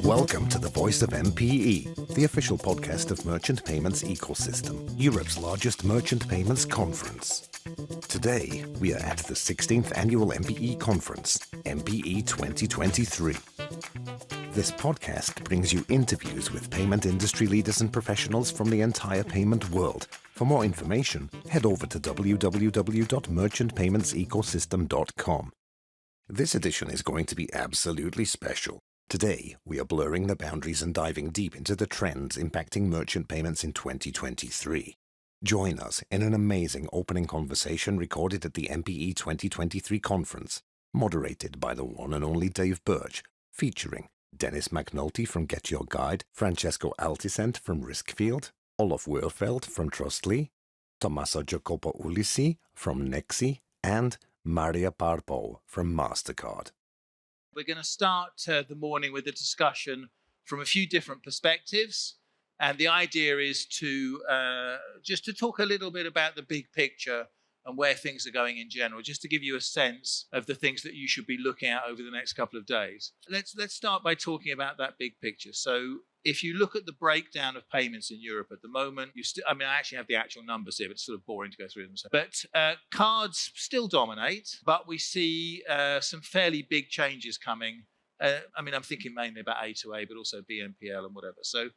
Welcome to the Voice of MPE, the official podcast of Merchant Payments Ecosystem, Europe's largest merchant payments conference. Today, we are at the 16th Annual MPE Conference, MPE 2023. This podcast brings you interviews with payment industry leaders and professionals from the entire payment world. For more information, head over to www.merchantpaymentsecosystem.com. This edition is going to be absolutely special. Today, we are blurring the boundaries and diving deep into the trends impacting merchant payments in 2023. Join us in an amazing opening conversation recorded at the MPE 2023 conference, moderated by the one and only Dave Birch, featuring Dennis McNulty from Get Your Guide, Francesco Altisent from Riskfield, Olof Wörfeld from Trustly, Tommaso Jacopo Ulisi from Nexi, and Maria Parpo from MasterCard. We're going to start the morning with a discussion from a few different perspectives. And the idea is to just to talk a little bit about the big picture and where things are going in general, just to give you a sense of the things that you should be looking at over the next couple of days. Let's start by talking about that big picture. So if you look at the breakdown of payments in Europe at the moment, I actually have the actual numbers here, but it's sort of boring to go through them. But cards still dominate, but we see some fairly big changes coming. I'm thinking mainly about A2A, but also BNPL and whatever. So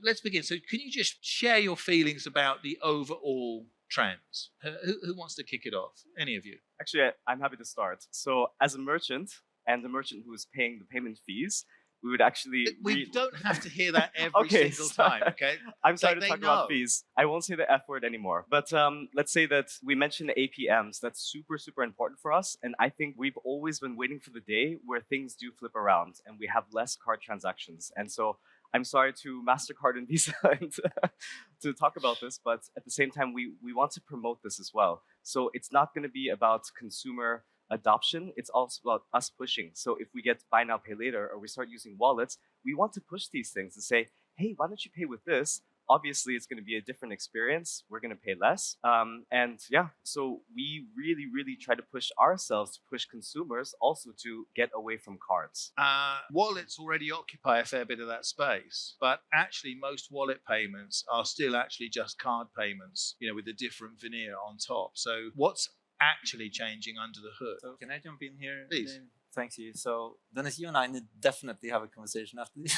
let's begin. So can you just share your feelings about the overall trends? Who wants to kick it off? Any of you? Actually, I'm happy to start. So as a merchant, and the merchant who is paying the payment fees, we would actually... We don't have to hear that every single time, okay? I'm sorry to talk about fees. I won't say the F word anymore. But let's say that we mentioned APMs. That's super, super important for us. And I think we've always been waiting for the day where things do flip around and we have less card transactions. And so I'm sorry to MasterCard and Visa to talk about this, but at the same time, we want to promote this as well. So it's not going to be about consumer adoption. It's also about us pushing. So if we get buy now, pay later, or we start using wallets, we want to push these things and say, hey, why don't you pay with this? Obviously, it's going to be a different experience. We're going to pay less. So we really, really try to push ourselves to push consumers also to get away from cards. Wallets already occupy a fair bit of that space, but actually most wallet payments are still actually just card payments, with a different veneer on top. So what's actually changing under the hood? So can I jump in here? Please. Thanks you. So Dennis, you and I need definitely have a conversation after this.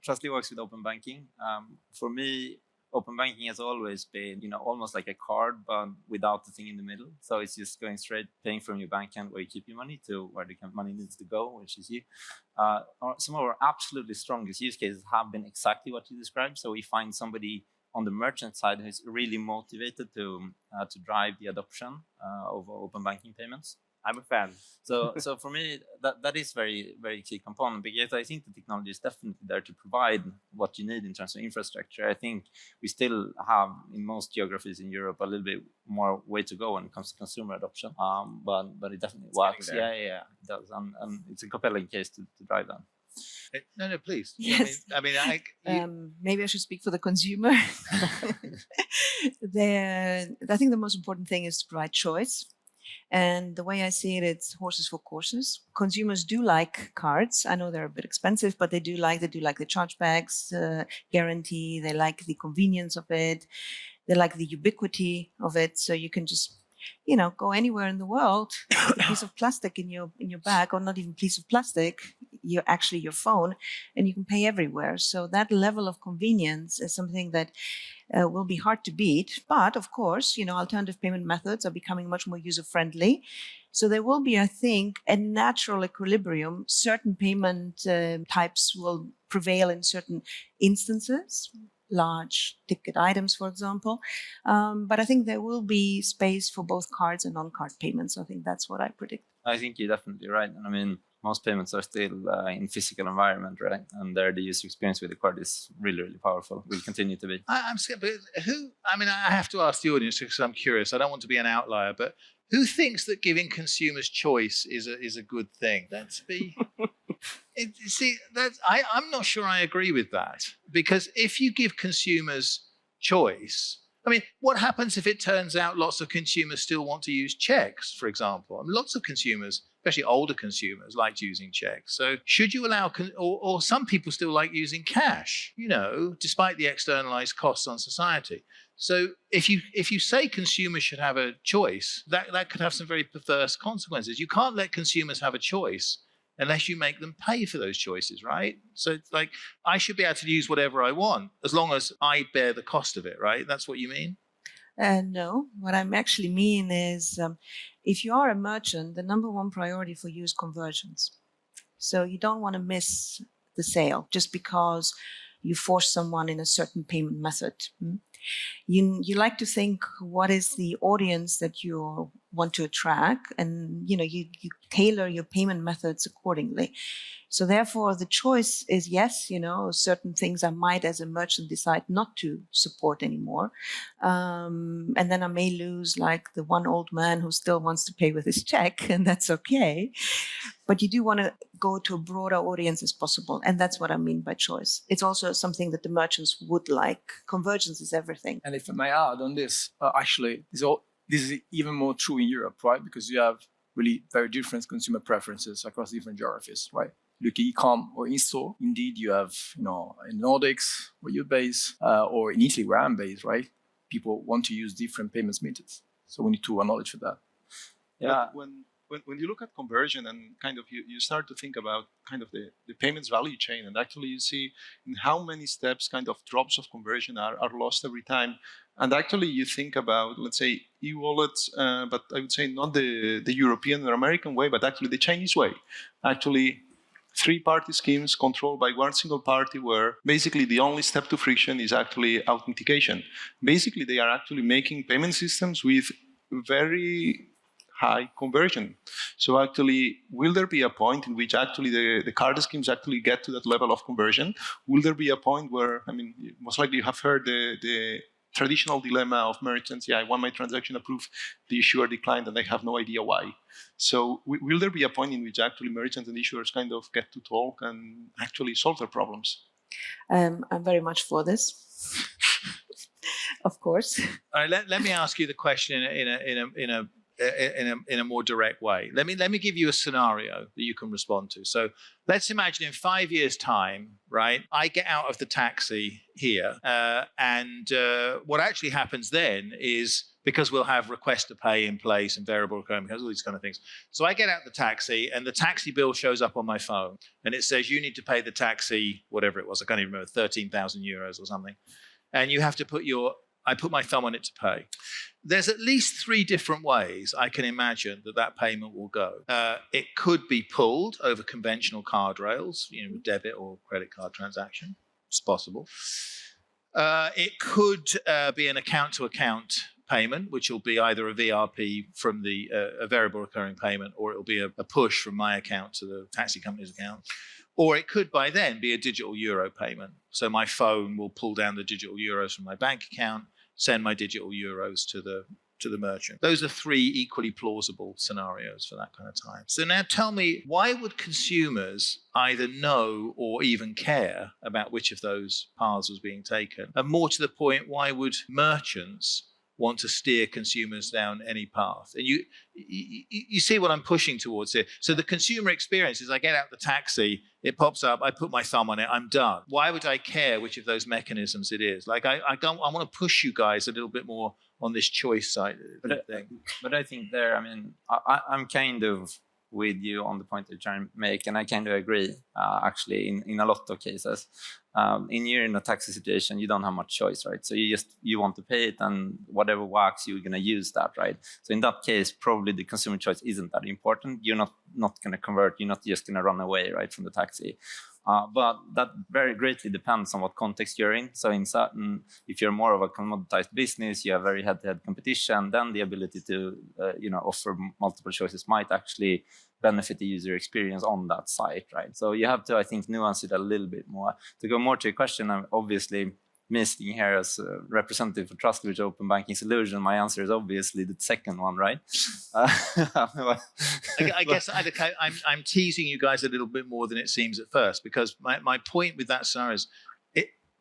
Trustly works with open banking. For me, open banking has always been, almost like a card, but without the thing in the middle. So it's just going straight, paying from your bank account where you keep your money to where the money needs to go, which is you. Some of our absolutely strongest use cases have been exactly what you described. So we find somebody on the merchant side who's really motivated to drive the adoption of open banking payments. I'm a fan. So for me, that is very, very key component, because I think the technology is definitely there to provide what you need in terms of infrastructure. I think we still have, in most geographies in Europe, a little bit more way to go when it comes to consumer adoption. But it definitely works. Yeah, it does. And it's a compelling case to drive that. No, please. Yes. Maybe I should speak for the consumer. I think the most important thing is to provide choice. And the way I see it, it's horses for courses. Consumers do like cards. I know they're a bit expensive, but they do like the chargebacks guarantee. They like the convenience of it. They like the ubiquity of it. So you can just, go anywhere in the world with a piece of plastic in your bag, or not even a piece of plastic, your phone, and you can pay everywhere. So that level of convenience is something that will be hard to beat. But of course, alternative payment methods are becoming much more user-friendly. So there will be, I think, a natural equilibrium. Certain payment types will prevail in certain instances, large ticket items, for example. But I think there will be space for both cards and non-card payments. I think that's what I predict. I think you're definitely right. And most payments are still in physical environment, right? And there the user experience with the card is really, really powerful. Will continue to be. I'm scared, but I have to ask the audience because I'm curious. I don't want to be an outlier, but who thinks that giving consumers choice is a good thing? I'm not sure I agree with that, because if you give consumers choice, I mean, what happens if it turns out lots of consumers still want to use checks, for example? I mean, lots of consumers, especially older consumers, liked using checks. So should you allow, or some people still like using cash, despite the externalized costs on society. So if you say consumers should have a choice, that could have some very perverse consequences. You can't let consumers have a choice unless you make them pay for those choices, right? So it's like, I should be able to use whatever I want as long as I bear the cost of it, right? That's what you mean? No, what I actually mean is if you are a merchant, the number one priority for you is conversions. So you don't want to miss the sale just because you force someone in a certain payment method. You like to think, what is the audience that you want to attract, and you tailor your payment methods accordingly. So therefore the choice is, yes, certain things I might as a merchant decide not to support anymore, and then I may lose like the one old man who still wants to pay with his check, and that's okay. But you do want to go to a broader audience as possible. And that's what I mean by choice. It's also something that the merchants would like. Convergence is everything. And if I may add on this, actually, this is even more true in Europe, right? Because you have really very different consumer preferences across different geographies, right? Look at e-com or in-store. Indeed, you have, in Nordics, where you're based, or in Italy, where I'm based, right? People want to use different payments methods. So we need to acknowledge that. Yeah. When you look at conversion and kind of you start to think about kind of the payments value chain, and actually you see in how many steps kind of drops of conversion are lost every time. And actually you think about, let's say, e-wallets, but I would say not the European or American way, but actually the Chinese way. Actually, three-party schemes controlled by one single party, where basically the only step to friction is actually authentication. Basically, they are actually making payment systems with very high conversion. So actually, will there be a point in which actually the card schemes actually get to that level of conversion? Will there be a point where, I mean, most likely you have heard the traditional dilemma of merchants, I want my transaction approved, the issuer declined, and I have no idea why. So will there be a point in which actually merchants and issuers kind of get to talk and actually solve their problems? I'm very much for this. Of course. All right, let me ask you the question in a more direct way. Let me give you a scenario that you can respond to. So let's imagine in 5 years' time, right, I get out of the taxi here, and what actually happens then is, because we'll have request to pay in place and variable recurring, because all these kind of things. So I get out the taxi, and the taxi bill shows up on my phone, and it says you need to pay the taxi, whatever it was, I can't even remember, 13,000 euros or something, and you have to put I put my thumb on it to pay. There's at least 3 different ways I can imagine that payment will go. It could be pulled over conventional card rails, debit or credit card transaction. It's possible. It could be an account-to-account payment, which will be either a VRP from a variable recurring payment, or it will be a push from my account to the taxi company's account. Or it could by then be a digital euro payment. So my phone will pull down the digital euros from my bank account, send my digital euros to the merchant. Those are 3 equally plausible scenarios for that kind of time. So now tell me, why would consumers either know or even care about which of those paths was being taken? And more to the point, why would merchants want to steer consumers down any path? And you see what I'm pushing towards here. So the consumer experience is, I get out the taxi, it pops up, I put my thumb on it, I'm done. Why would I care which of those mechanisms it is? Like I want to push you guys a little bit more on this choice side thing. But I think there, I mean, I'm kind of with you on the point that you're trying to make, and I kind of agree, actually, in a lot of cases. You're in a taxi situation, you don't have much choice, right? So you want to pay it, and whatever works, you're going to use that, right? So in that case, probably the consumer choice isn't that important. You're not going to convert. You're not just going to run away, right, from the taxi. But that very greatly depends on what context you're in. So in certain, if you're more of a commoditized business, you have very head-to-head competition, then the ability to offer multiple choices might actually benefit the user experience on that site, right? So you have to, I think, nuance it a little bit more. To go more to your question, obviously, me sitting here as a representative for Trustly Open Banking Solution, my answer is obviously the second one, right? I guess I'm teasing you guys a little bit more than it seems at first, because my point with that scenario is,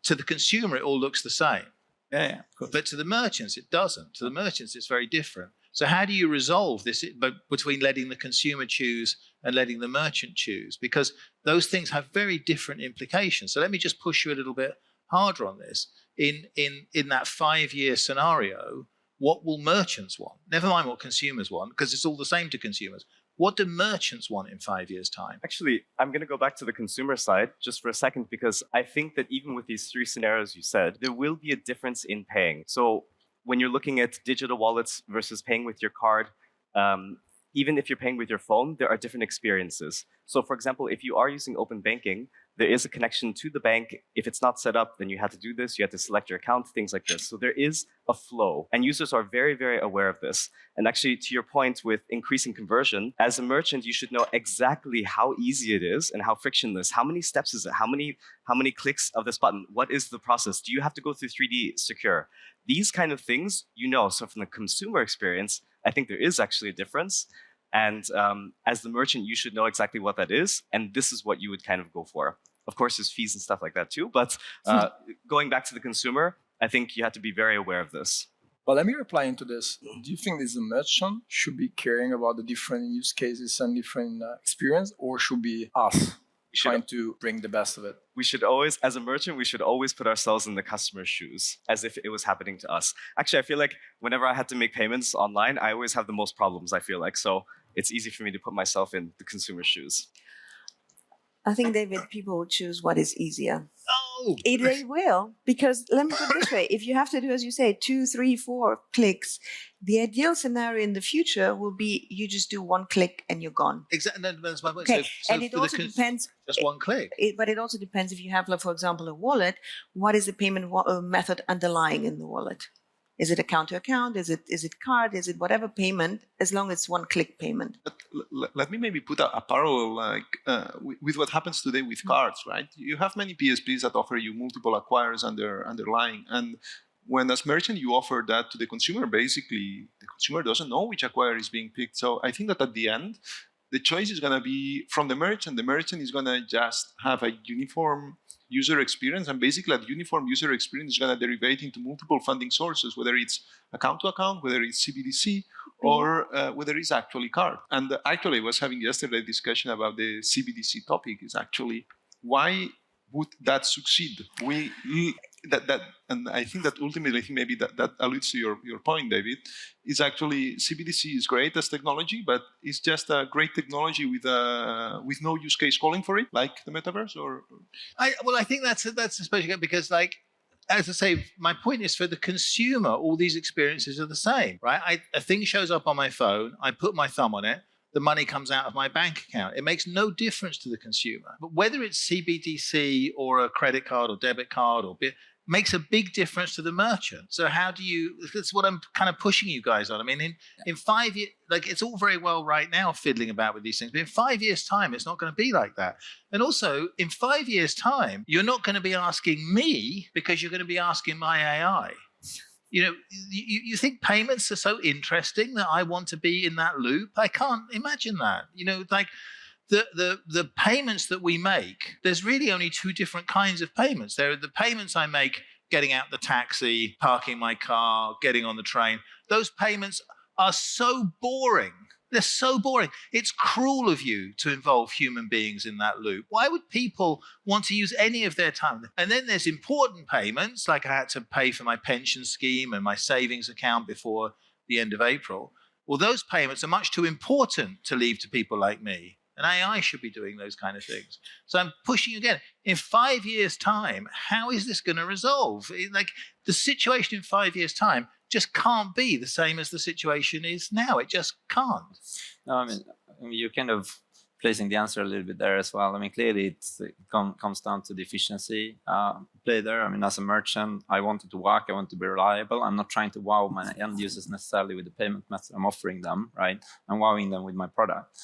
to the consumer, it all looks the same. Yeah, of course. But to the merchants, it doesn't. To the merchants, it's very different. So how do you resolve this between letting the consumer choose and letting the merchant choose? Because those things have very different implications. So let me just push you a little bit harder on this. In that 5-year scenario, what will merchants want? Never mind what consumers want, because it's all the same to consumers. What do merchants want in 5 years' time? Actually, I'm going to go back to the consumer side just for a second, because I think that even with these 3 scenarios you said, there will be a difference in paying. So when you're looking at digital wallets versus paying with your card, even if you're paying with your phone, there are different experiences. So for example, if you are using open banking, there is a connection to the bank. If it's not set up, then you have to do this. You have to select your account, things like this. So there is a flow, and users are very, very aware of this. And actually, to your point with increasing conversion, as a merchant, you should know exactly how easy it is and how frictionless. How many steps is it? How many clicks of this button? What is the process? Do you have to go through 3D Secure? These kind of things, you know. So from the consumer experience, I think there is actually a difference. And as the merchant, you should know exactly what that is. And this is what you would kind of go for. Of course, there's fees and stuff like that too. But going back to the consumer, I think you have to be very aware of this. But let me reply into this. Do you think this merchant should be caring about the different use cases and different experience, or should be us trying to bring the best of it? We should always, as a merchant, we should always put ourselves in the customer's shoes, as if it was happening to us. Actually, I feel like whenever I had to make payments online, I always have the most problems, I feel like. So it's easy for me to put myself in the consumer's shoes. I think, David, people will choose what is easier. Oh! They will, because let me put it this way. If you have to do, as you say, 2, 3, 4 clicks, the ideal scenario in the future will be you just do 1 click and you're gone. Exactly. That's my point. Okay. So And it also depends. Just 1 click. But it also depends if you have, like, for example, a wallet, what is the payment method underlying in the wallet? Is it account to account? Is it card? Is it whatever payment, as long as it's 1-click payment? But let me maybe put a parallel with what happens today with cards, right? You have many PSPs that offer you multiple acquirers underlying. And when as merchant you offer that to the consumer, basically the consumer doesn't know which acquirer is being picked. So I think that at the end, the choice is going to be from the merchant. The merchant is going to just have a uniform user experience, and basically that uniform user experience is going to derive into multiple funding sources, whether it's account to account, whether it's CBDC, or whether it's actually card. And actually, I was having yesterday a discussion about the CBDC topic. Is actually why would that succeed? And I think that ultimately, maybe that alludes to your point, David, is actually CBDC is great as technology, but it's just a great technology with no use case calling for it, like the metaverse. I think that's especially good because, like, as I say, my point is for the consumer, all these experiences are the same, right? A thing shows up on my phone, I put my thumb on it, the money comes out of my bank account. It makes no difference to the consumer. But whether it's CBDC or a credit card or debit card makes a big difference to the merchant. So how do you, that's what I'm kind of pushing you guys on. I mean, in 5 years, like, it's all very well right now fiddling about with these things, but in 5 years' time, it's not going to be like that. And also, in 5 years' time, you're not going to be asking me because you're going to be asking my AI. You know, you think payments are so interesting that I want to be in that loop? I can't imagine that. You know, like the payments that we make, there's really only 2 different kinds of payments. There are the payments I make getting out the taxi, parking my car, getting on the train. Those payments are so boring. They're so boring. It's cruel of you to involve human beings in that loop. Why would people want to use any of their time? And then there's important payments, like I had to pay for my pension scheme and my savings account before the end of April. Well, those payments are much too important to leave to people like me. And AI should be doing those kind of things. So I'm pushing again. In 5 years' time, how is this going to resolve? Like, the situation in 5 years' time just can't be the same as the situation is now. It just can't. No, I mean, you're kind of placing the answer a little bit there as well. I mean, clearly it comes down to the efficiency play there. I mean, as a merchant, I want it to work. I want it to be reliable. I'm not trying to wow my end users necessarily with the payment method I'm offering them, right? I'm wowing them with my product.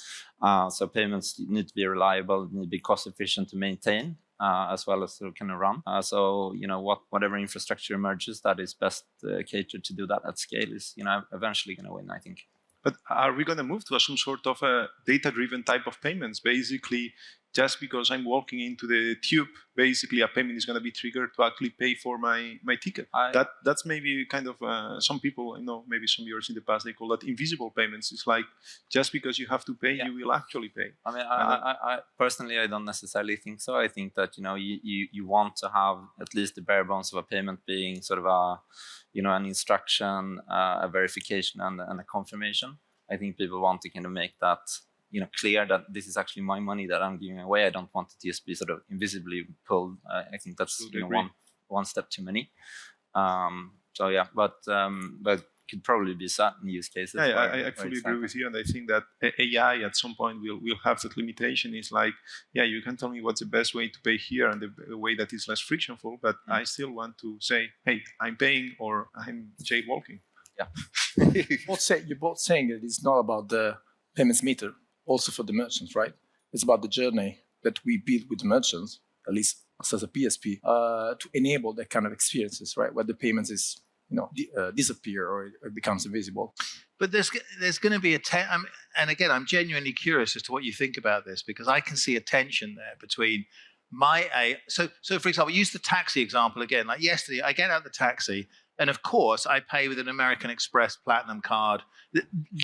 So payments need to be reliable, need to be cost efficient to maintain, as well as to kind of run. So, you know, whatever infrastructure emerges that is best catered to do that at scale is, you know, eventually going to win, I think. But are we going to move to some sort of a data-driven type of payments, basically just because I'm walking into the tube, basically a payment is going to be triggered to actually pay for my ticket. That's maybe kind of some people, maybe some years in the past, they call that invisible payments. It's like just because you have to pay, you will actually pay. I mean, I personally, I don't necessarily think so. I think that you want to have at least the bare bones of a payment being sort of a an instruction, a verification, and a confirmation. I think people want to kind of make that clear that this is actually my money that I'm giving away. I don't want it to just be sort of invisibly pulled. I think that's one step too many. So yeah, but could probably be certain use cases. I fully agree with you, and I think that AI at some point will have that limitation. It's like, you can tell me what's the best way to pay here and the way that is less frictionful, but I still want to say, hey, I'm paying or I'm jaywalking. Yeah. You're both saying that it's not about the payments meter, also for the merchants, right? It's about the journey that we build with the merchants, at least us as a PSP, to enable that kind of experiences, right? Where the payments is disappear or it becomes invisible. But there's going to be and again, I'm genuinely curious as to what you think about this, because I can see a tension there between so for example, use the taxi example again. Like yesterday, I get out the taxi, and of course, I pay with an American Express Platinum card,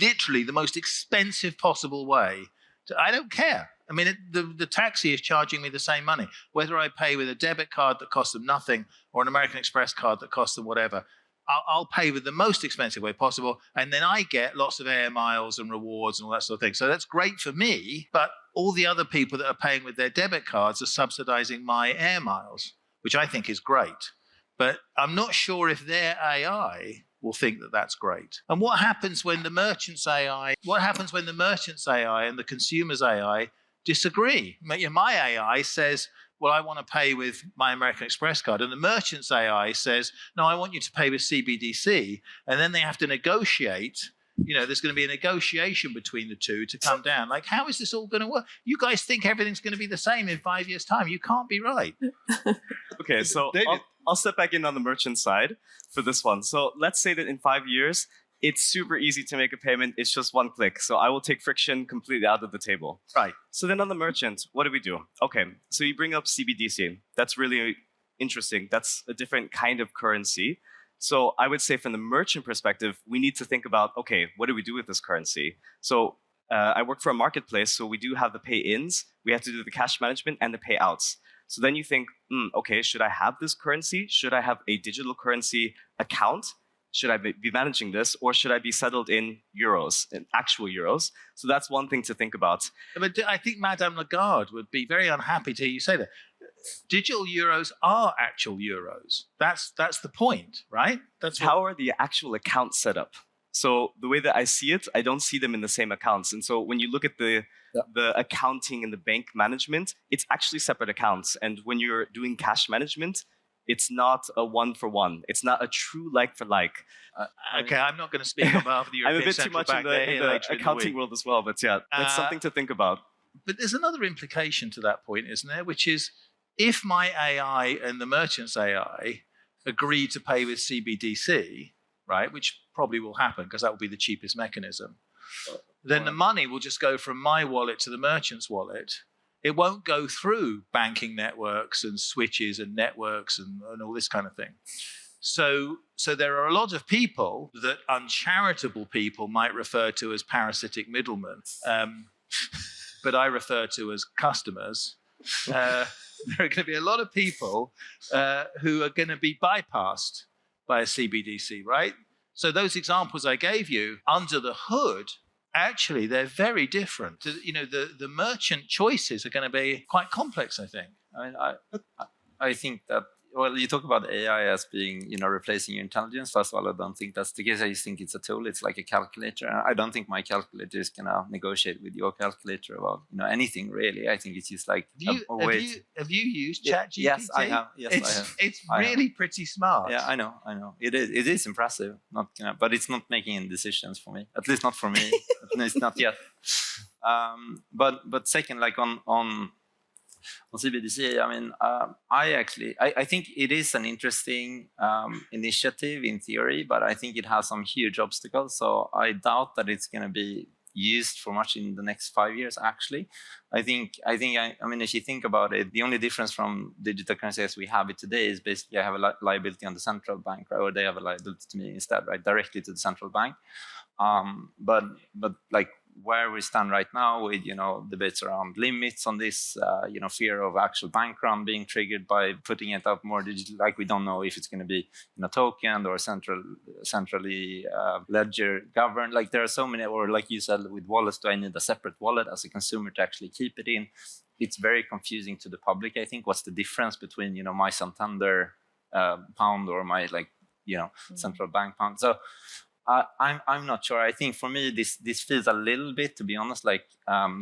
literally the most expensive possible way. I don't care. I mean, the taxi is charging me the same money, whether I pay with a debit card that costs them nothing or an American Express card that costs them whatever. I'll pay with the most expensive way possible, and then I get lots of air miles and rewards and all that sort of thing. So that's great for me, but all the other people that are paying with their debit cards are subsidizing my air miles, which I think is great. But I'm not sure if their AI will think that that's great. And what happens when the merchant's AI, and the consumer's AI disagree? My AI says, well, I want to pay with my American Express card. And the merchant's AI says, no, I want you to pay with CBDC. And then they have to negotiate. There's going to be a negotiation between the two to come down. Like, how is this all going to work? You guys think everything's going to be the same in 5 years' time. You can't be right. Okay, so I'll step back in on the merchant side for this one. So let's say that in 5 years, it's super easy to make a payment. It's just one click. So I will take friction completely out of the table. Right. So then on the merchant, what do we do? Okay, so you bring up CBDC. That's really interesting. That's a different kind of currency. So I would say from the merchant perspective, we need to think about, okay, what do we do with this currency? So I work for a marketplace, so we do have the pay-ins. We have to do the cash management and the payouts. So then you think, okay, should I have this currency? Should I have a digital currency account? Should I be managing this, or should I be settled in euros, in actual euros? So that's one thing to think about. But I think Madame Lagarde would be very unhappy to hear you say that. Digital euros are actual euros. That's the point, right? How are the actual accounts set up? So the way that I see it, I don't see them in the same accounts. And so when you look at the accounting and the bank management, it's actually separate accounts. And when you're doing cash management, it's not a one-for-one. It's not a true like-for-like. Okay, I'm not going to speak on behalf of the European Central Bank. I'm a bit too much in the accounting world as well, but yeah, that's something to think about. But there's another implication to that point, isn't there? Which is, if my AI and the merchant's AI agree to pay with CBDC, right, which probably will happen because that will be the cheapest mechanism, then the money will just go from my wallet to the merchant's wallet. It won't go through banking networks and switches and networks and all this kind of thing. So there are a lot of people that uncharitable people might refer to as parasitic middlemen, but I refer to as customers. There are going to be a lot of people who are going to be bypassed by a CBDC, right? So those examples I gave you, under the hood, actually, they're very different. The merchant choices are going to be quite complex, I think. I mean, I think that, well, you talk about AI as being, replacing your intelligence. First of all, I don't think that's the case. I just think it's a tool. It's like a calculator. And I don't think my calculator is going to negotiate with your calculator about, anything really. I think it's just like a way. Have you used ChatGPT? Yes, I have. Yes, I have. It's really pretty smart. Yeah, I know. It is impressive. But it's not making any decisions for me. At least not for me. It's not yet. But second, like on CBDC, I mean, I think it is an interesting initiative in theory, but I think it has some huge obstacles. So I doubt that it's going to be used for much in the next 5 years. Actually, I mean, if you think about it, the only difference from digital currency as we have it today is basically I have a liability on the central bank, right? Or they have a liability to me instead, right? Directly to the central bank. But like where we stand right now with, debates around limits on this, fear of actual bank run being triggered by putting it up more digital, like we don't know if it's going to be, tokened or centrally ledger governed. Like there are so many, or like you said with wallets, do I need a separate wallet as a consumer to actually keep it in? It's very confusing to the public. I think what's the difference between, my Santander pound or my central bank pound. So I'm not sure. I think for me this feels a little bit, to be honest, like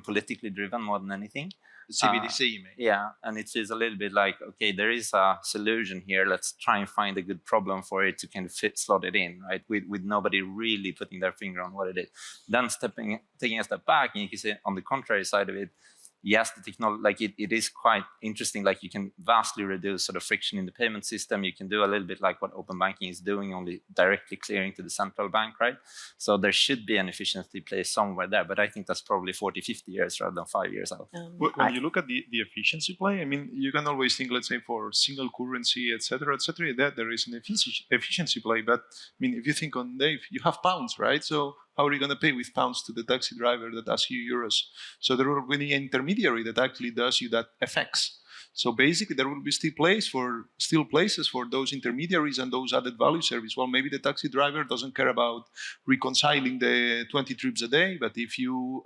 politically driven more than anything. The CBDC, you mean? Yeah, and it feels a little bit like, okay, there is a solution here. Let's try and find a good problem for it to kind of slot it in, right? With nobody really putting their finger on what it is. Then taking a step back, and you can say on the contrary side of it, yes, the technology, like it is quite interesting. Like you can vastly reduce sort of friction in the payment system. You can do a little bit like what open banking is doing, only directly clearing to the central bank, right? So there should be an efficiency play somewhere there, but I think that's probably 40, 50 years rather than 5 years out. When you look at the efficiency play, I mean, you can always think, let's say, for single currency, etc., that there is an efficiency play. But I mean, if you think on Dave, you have pounds, right? So how are you going to pay with pounds to the taxi driver that asks you euros? So there will be an intermediary that actually does you that FX. So basically, there will be still places for those intermediaries and those added value service. Well, maybe the taxi driver doesn't care about reconciling the 20 trips a day, but if you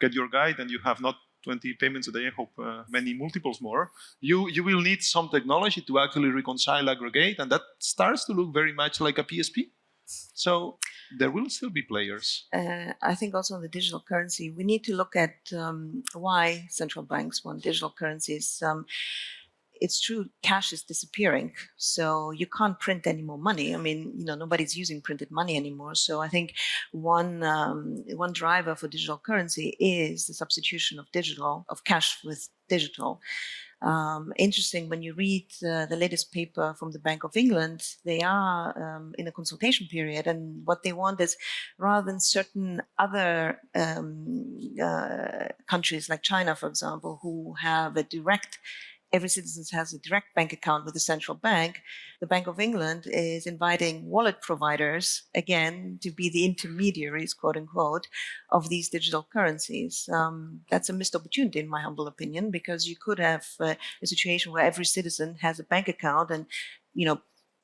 get your guide and you have not 20 payments a day, I hope many multiples more, you will need some technology to actually reconcile, aggregate, and that starts to look very much like a PSP. So there will still be players. I think also on the digital currency, we need to look at why central banks want digital currencies. It's true, cash is disappearing, so you can't print any more money. I mean, nobody's using printed money anymore. So I think one driver for digital currency is the substitution of cash with digital. Interesting, when you read the latest paper from the Bank of England, they are in a consultation period, and what they want is, rather than certain other countries like China, for example, who have every citizen has a direct bank account with the central bank, the Bank of England is inviting wallet providers, again, to be the intermediaries, quote unquote, of these digital currencies. That's a missed opportunity, in my humble opinion, because you could have a situation where every citizen has a bank account and,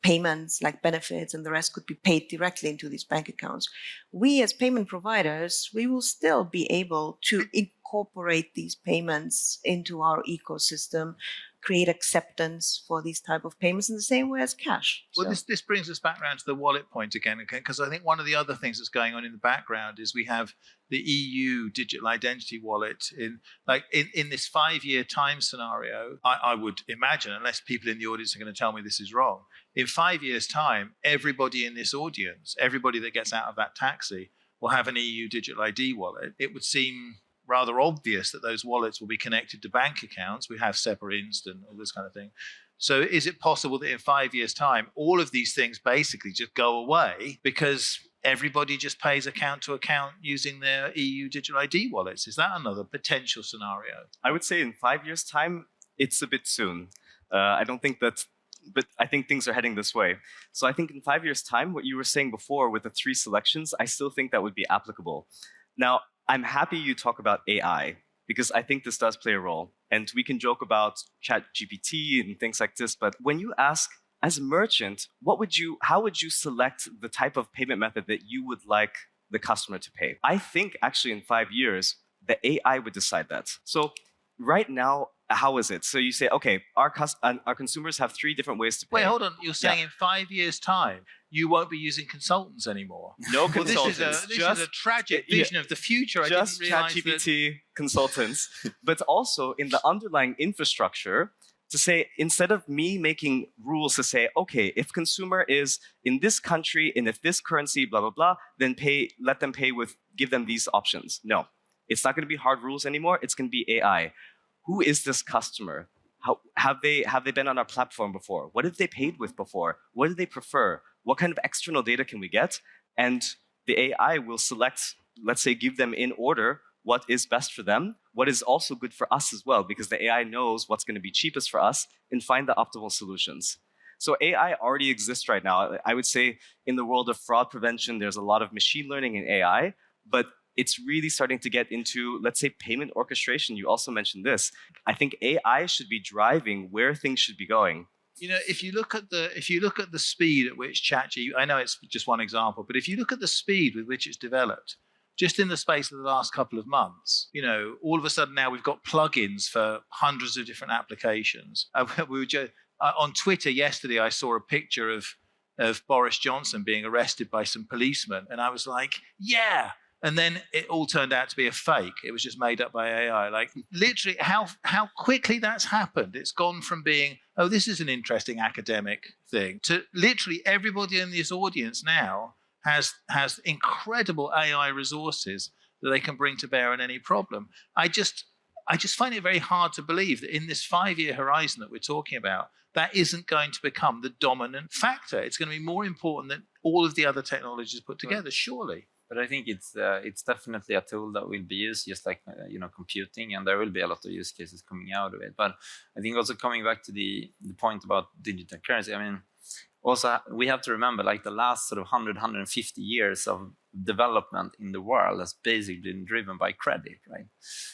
payments like benefits and the rest could be paid directly into these bank accounts. We as payment providers, we will still be able to incorporate these payments into our ecosystem, create acceptance for these type of payments in the same way as cash. Well, this brings us back around to the wallet point again, because I think one of the other things that's going on in the background is we have the EU digital identity wallet in this 5-year time scenario. I would imagine, unless people in the audience are going to tell me this is wrong, in 5 years' time, everybody in this audience, everybody that gets out of that taxi will have an EU digital ID wallet. It would seem rather obvious that those wallets will be connected to bank accounts. We have SEPA Instant, all this kind of thing. So is it possible that in 5 years' time, all of these things basically just go away because everybody just pays account to account using their EU digital ID wallets? Is that another potential scenario? I would say in 5 years' time, it's a bit soon. I don't think that, but I think things are heading this way. So I think in 5 years' time, what you were saying before with the 3 selections, I still think that would be applicable. Now, I'm happy you talk about AI, because I think this does play a role. And we can joke about ChatGPT and things like this, but when you ask, as a merchant, how would you select the type of payment method that you would like the customer to pay? I think actually in 5 years, the AI would decide that. So right now, how is it? So you say, okay, our consumers have 3 different ways to pay. Wait, hold on. You're saying in 5 years' time, you won't be using consultants anymore? No consultants. This is a tragic vision of the future. Just ChatGPT consultants, but also in the underlying infrastructure to say, instead of me making rules to say, okay, if consumer is in this country and if this currency, blah, blah, blah, then let them pay give them these options. No, it's not going to be hard rules anymore. It's going to be AI. Who is this customer? Have they been on our platform before? What have they paid with before? What do they prefer? What kind of external data can we get? And the AI will select let's say, give them in order what is best for them, what is also good for us as well, because the AI knows what's going to be cheapest for us and find the optimal solutions. So AI already exists right now. I would say in the world of fraud prevention, there's a lot of machine learning and AI, but it's really starting to get into, let's say, payment orchestration. You also mentioned this. I think AI should be driving where things should be going. You know, if you look at the speed at which ChatGPT, I know it's just one example, but if you look at the speed with which it's developed, just in the space of the last couple of months, you know, all of a sudden now we've got plugins for hundreds of different applications. We were just, on Twitter yesterday, I saw a picture of Boris Johnson being arrested by some policemen, and I was like, yeah. And then it all turned out to be a fake. It was just made up by AI. Like literally how quickly that's happened. It's gone from being, oh, this is an interesting academic thing, to literally everybody in this audience now has incredible AI resources that they can bring to bear on any problem. I just find it very hard to believe that in this 5-year horizon that we're talking about, that isn't going to become the dominant factor. It's going to be more important than all of the other technologies put together, surely. But I think it's definitely a tool that will be used, just like computing, and there will be a lot of use cases coming out of it. But I think also coming back to the point about digital currency, I mean, also we have to remember, like the last sort of 150 years of development in the world has basically been driven by credit, right?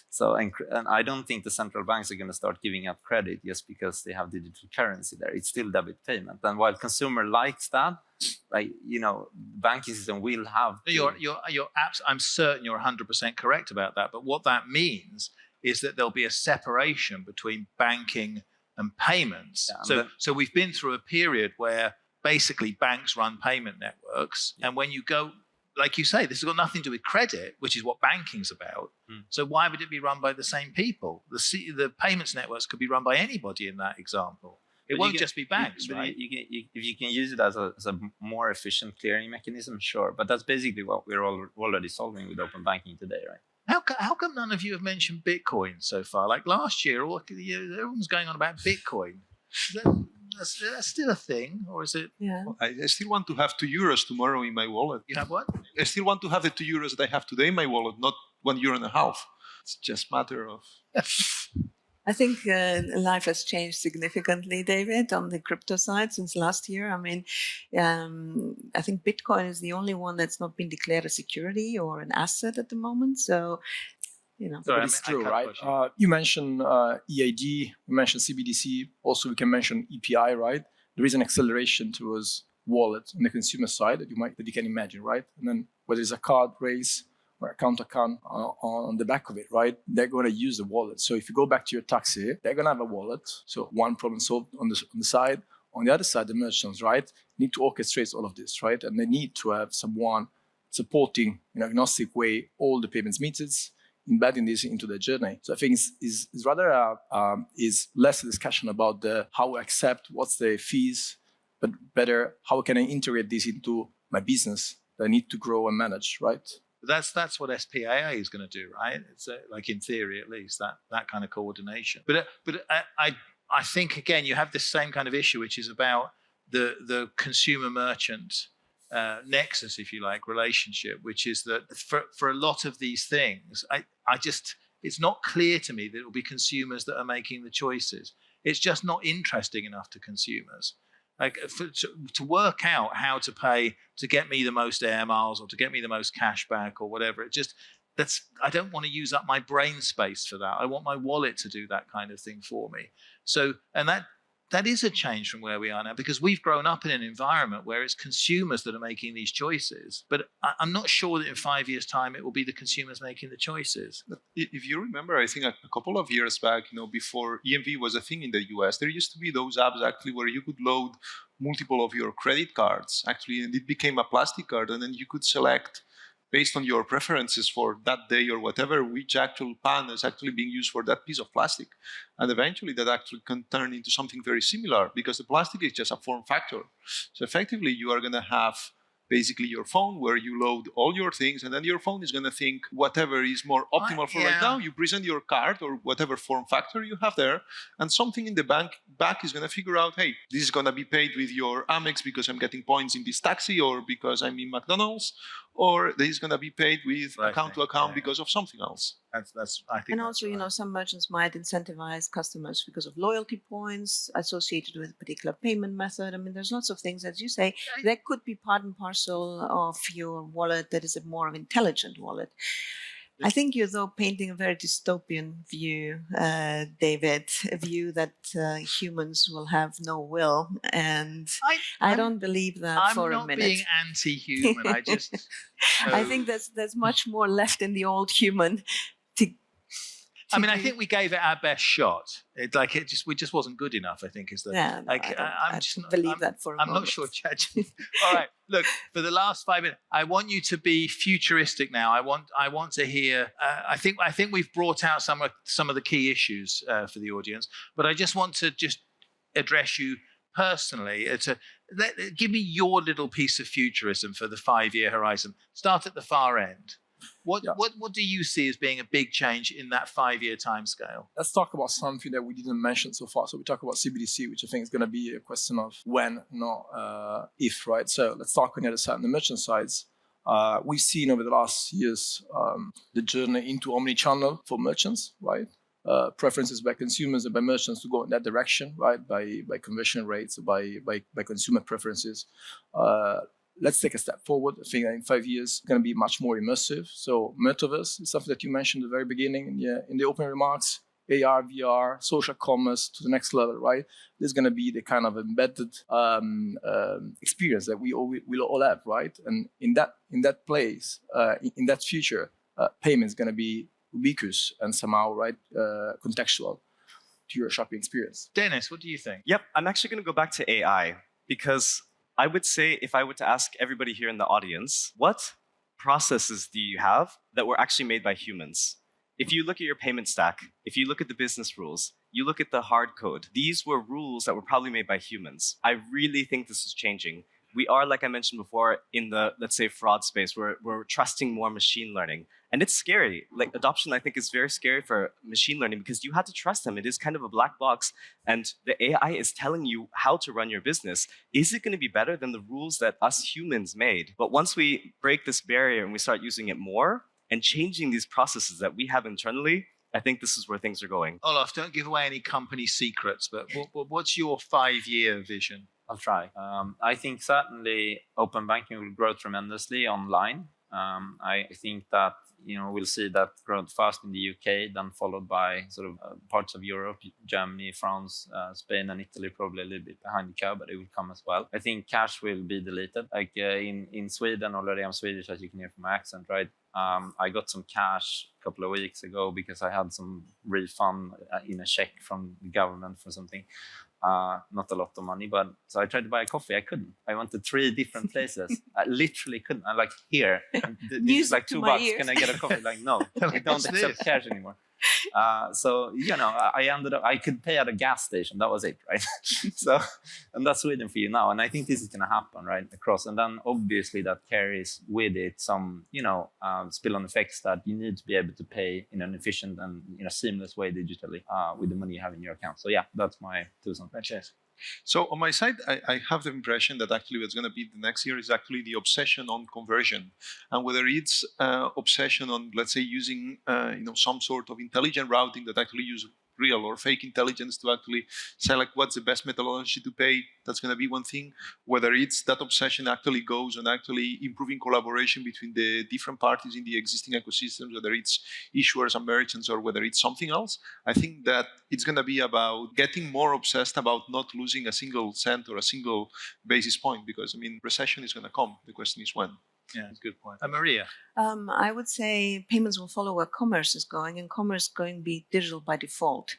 So, and I don't think the central banks are going to start giving out credit just because they have digital currency there. It's still debit payment, and while consumer likes that, like banking system will have. I'm certain you're 100% correct about that. But what that means is that there'll be a separation between banking and payments. Yeah, so we've been through a period where basically banks run payment networks, and when you go, like you say, this has got nothing to do with credit, which is what banking's about. So why would it be run by the same people? The payments networks could be run by anybody in that example. It won't just be banks, right? If you can use it as a more efficient clearing mechanism, sure. But that's basically what we're already solving with open banking today, right? How come none of you have mentioned Bitcoin so far? Like last year, everyone's going on about Bitcoin. That's still a thing, or is it? Yeah. Well, I still want to have €2 tomorrow in my wallet. You have what? I still want to have the €2 that I have today in my wallet, not €1.50. It's just a matter of... I think life has changed significantly, David, on the crypto side since last year. I mean, I think Bitcoin is the only one that's not been declared a security or an asset at the moment. So, Sorry, it's true, right? You mentioned EAD, you mentioned CBDC. Also, we can mention EPI, right? There is an acceleration towards wallet on the consumer side that you can imagine, right? And then whether it's a card raise or account on the back of it, right? They're going to use the wallet. So if you go back to your taxi, they're going to have a wallet. So one problem solved on the side. On the other side, the merchants, right, need to orchestrate all of this, right? And they need to have someone supporting in an agnostic way all the payments methods, embedding this into the journey. So I think is rather is less a discussion about how we accept, what's the fees, but better how can I integrate this into my business that I need to grow and manage, right? That's what SPAA is going to do, right? It's like in theory, at least, that kind of coordination. But I think again you have this same kind of issue, which is about the consumer merchant nexus, if you like, relationship, which is that for a lot of these things, it's not clear to me that it will be consumers that are making the choices. It's just not interesting enough to consumers. Like to work out how to pay to get me the most air miles or to get me the most cash back or whatever. I don't want to use up my brain space for that. I want my wallet to do that kind of thing for me. So, and that is a change from where we are now, because we've grown up in an environment where it's consumers that are making these choices. But I'm not sure that in 5 years' time it will be the consumers making the choices. But if you remember, I think a couple of years back, before EMV was a thing in the US, there used to be those apps actually where you could load multiple of your credit cards, actually, and it became a plastic card, and then you could select based on your preferences for that day or whatever, which actual pan is actually being used for that piece of plastic. And eventually that actually can turn into something very similar, because the plastic is just a form factor. So effectively you are going to have basically your phone where you load all your things, and then your phone is going to think whatever is more optimal for right now. You present your card or whatever form factor you have there, and something in the back is going to figure out, hey, this is going to be paid with your Amex because I'm getting points in this taxi, or because I'm in McDonald's, or that he's going to be paid with Right. account to account because of something else. That's I think. And that's also, you right. know, some merchants might incentivize customers because of loyalty points associated with a particular payment method. I mean, there's lots of things, as you say, that could be part and parcel of your wallet that is a more of intelligent wallet. I think you're, though, painting a very dystopian view, David, a view that humans will have no will. And I don't believe that for a minute. I'm not being anti-human. I just... I think there's much more left in the old human to I mean, I think we gave it our best shot. We just wasn't good enough, I think, is the... Yeah, no, I don't believe that for a moment. I'm not sure, Chad. All right, look, for the last 5 minutes, I want you to be futuristic now. I want to hear... I think we've brought out some of the key issues for the audience, but I just want to just address you personally. Give me your little piece of futurism for the 5-year horizon. Start at the far end. What do you see as being a big change in that 5-year timescale? Let's talk about something that we didn't mention so far. So we talk about CBDC, which I think is going to be a question of when, not if, right? So let's talk on the other side, on the merchant sides. We've seen over the last years the journey into omni-channel for merchants, right? Preferences by consumers and by merchants to go in that direction, right? By conversion rates, by consumer preferences. Let's take a step forward. I think that in 5 years, it's going to be much more immersive. So metaverse is something that you mentioned at the very beginning in the opening remarks. AR, VR, social commerce to the next level, right? There's going to be the kind of embedded experience that we'll all have, right? And in that place, in that future, payment is going to be ubiquitous and somehow, right, contextual to your shopping experience. Dennis, what do you think? Yep, I'm actually going to go back to AI because I would say if I were to ask everybody here in the audience, what processes do you have that were actually made by humans? If you look at your payment stack, if you look at the business rules, you look at the hard code, these were rules that were probably made by humans. I really think this is changing. We are, like I mentioned before, in the, let's say, fraud space, where we're trusting more machine learning. And it's scary. Like, adoption, I think, is very scary for machine learning because you have to trust them. It is kind of a black box, and the AI is telling you how to run your business. Is it going to be better than the rules that us humans made? But once we break this barrier and we start using it more and changing these processes that we have internally, I think this is where things are going. Olaf, don't give away any company secrets, but what's your 5-year vision? I'll try. I think certainly open banking will grow tremendously online. I think that we'll see that grow fast in the UK, then followed by sort of parts of Europe, Germany, France, Spain, and Italy, probably a little bit behind the curve, but it will come as well. I think cash will be deleted. Like in Sweden already, I'm Swedish, as you can hear from my accent, right? I got some cash a couple of weeks ago because I had some refund in a check from the government for something. Not a lot of money, but so I tried to buy a coffee. I couldn't. I went to 3 different places. I literally couldn't. I'm like, here, this is like $2. Can I get a coffee? Like, no, I don't accept cash anymore. So I ended up. I could pay at a gas station. That was it, right? So, and that's Sweden for you now. And I think this is going to happen right across. And then obviously that carries with it some, spill-on effects that you need to be able to pay in an efficient and seamless way digitally with the money you have in your account. So yeah, that's my 2 cents. Francesco. So on my side, I have the impression that actually what's going to be the next year is actually the obsession on conversion, and whether it's obsession on, let's say, using some sort of intelligent routing that actually use real or fake intelligence to actually select what's the best methodology to pay. That's going to be one thing. Whether it's that obsession actually goes on actually improving collaboration between the different parties in the existing ecosystems, whether it's issuers and merchants or whether it's something else. I think that it's going to be about getting more obsessed about not losing a single cent or a single basis point, because recession is going to come. The question is when. Yeah, that's a good point. Maria? I would say payments will follow where commerce is going, and commerce is going to be digital by default.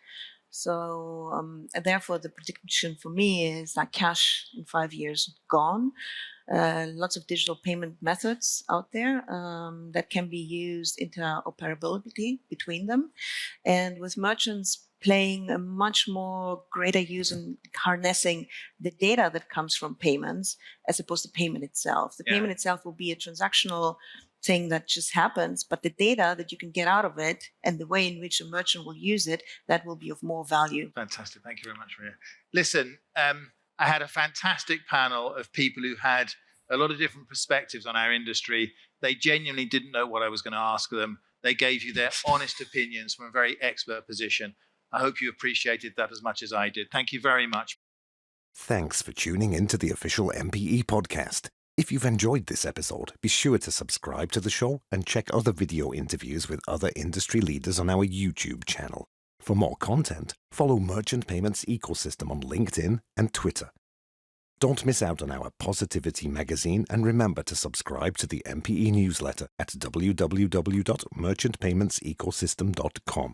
So therefore, the prediction for me is that cash in 5 years gone. Lots of digital payment methods out there that can be used, interoperability between them, and with merchants playing a much more greater use in harnessing the data that comes from payments as opposed to payment itself. The payment itself will be a transactional thing that just happens, but the data that you can get out of it and the way in which a merchant will use it, that will be of more value. Fantastic. Thank you very much, Maria. Listen, I had a fantastic panel of people who had a lot of different perspectives on our industry. They genuinely didn't know what I was going to ask them. They gave you their honest opinions from a very expert position. I hope you appreciated that as much as I did. Thank you very much. Thanks for tuning in to the official MPE podcast. If you've enjoyed this episode, be sure to subscribe to the show and check other video interviews with other industry leaders on our YouTube channel. For more content, follow Merchant Payments Ecosystem on LinkedIn and Twitter. Don't miss out on our Positivity magazine, and remember to subscribe to the MPE newsletter at www.merchantpaymentsecosystem.com.